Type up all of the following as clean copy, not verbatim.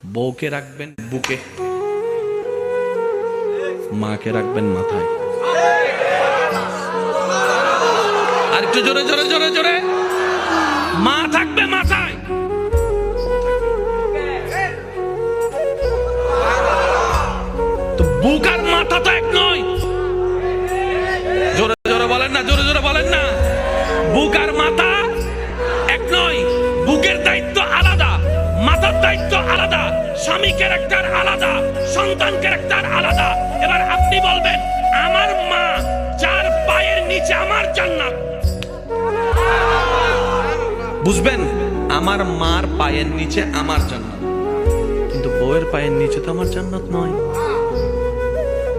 বউকে রাখবেন বুকে, মাকে রাখবেন মাথায়। আর একটু জোরে জোরে জোরে জোরে, মা থাকবে মাথায়। তো বুক আর মাথা তো এক নয়। জোরে জোরে বলেন না, জোরে জোরে বলেন না। বুক আর মাথা এক নয়। বুকের দায়িত্ব আলাদা, মাথার দায়িত্ব আলাদা, স্বামী ক্যারেক্টার আলাদা, সন্তান ক্যারেক্টার আলাদা। এবার আপনি বলবেন, আমার মা যার পায়ের নিচে আমার জান্নাত। বুঝবেন, আমার মার পায়ের নিচে আমার জান্নাত, কিন্তু বউয়ের পায়ের নিচে তো আমার জান্নাত নয়।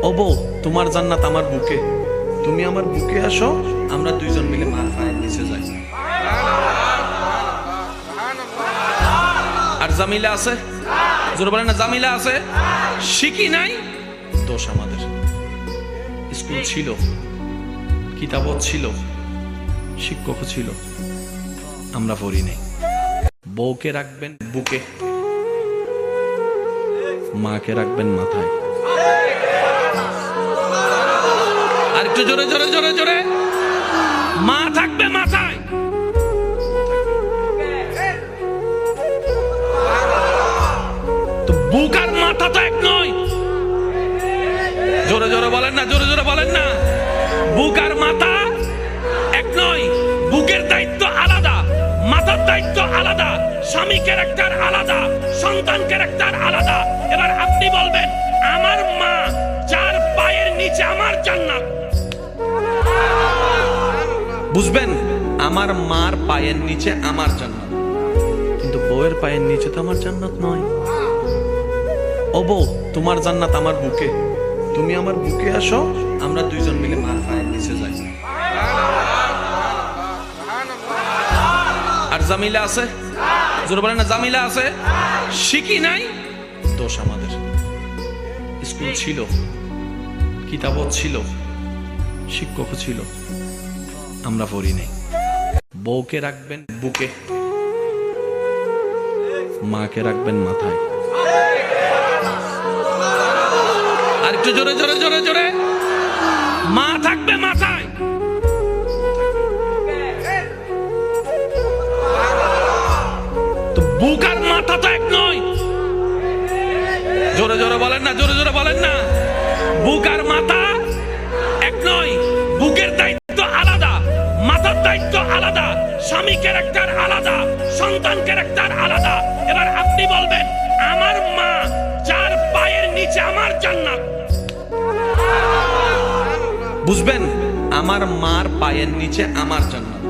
ও বউ, তোমার জান্নাত আমার বুকে, তুমি আমার বুকে আসো, আমরা দুইজন মিলে মার পায়ের নিচে যাই। আর জামিলা আছে? জোরে বলেন না, জামিলা আছে? শিখি নাই, দোষ আমাদের। স্কুল ছিল, কিতাবও ছিল, শিক্ষক ছিল, আমরা পড়ি নাই। বউকে রাখবেন বুকে, মাকে রাখবেন মাথায়। আর একটু জোরে জোরে জোরে জোরে, মা থাকবে মাথায়। তো বুক আর মাথা তো এক নয়। জোরে জোরে বলেন না, জোরে জোরে বলেন না। বুক আর মাথা এক নয়। বুকের দায়িত্ব আলাদা, মাথার দায়িত্ব আলাদা, স্বামী ক্যারেক্টার আলাদা, সন্তান ক্যারেক্টার আলাদা। এবার আপনি বলবেন, আমার মা যার পায়ের নিচে আমার জান্নাত। বুঝবেন, আমার মার পায়ের নিচে আমার জান্নাত, কিন্তু বউয়ের পায়ের নিচে তো আমার জান্নাত নয়। ও বউ, তোমার জান্নাত আমার বুকে, তুমি আমার বুকে আসো, আমরা দুইজন মিলে মার পায়ের নিচে যাই। আর জামিলা আছে? জোরে বলেন না, জামিলা আছে? শিখি নাই, দোষ আমাদের। স্কুল ছিল, কিতাবও ছিল, শিক্ষক ছিল, আমরা পড়ি নাই। বউকে রাখবেন বুকে, মাকে রাখবেন মাথায়। আর একটু জোরে জোরে জোরে জোরে, মা থাকবে মাথায়। তো বুক আর মাথা তো এক নয়। জোরে জোরে বলেন না, জোরে জোরে বলেন না। বুক আর মাথা এক নয়। বুকের দায়িত্ব আলাদা, মাথার দায়িত্ব আলাদা, স্বামী ক্যারেক্টার আলাদা, সন্তান ক্যারেক্টার আলাদা। এবার আপনি বলবেন, আমার মা যার পায়ের নিচে আমার জান্নাত। বুঝবেন, আমার মার পায়ের নিচে আমার জান্নাত,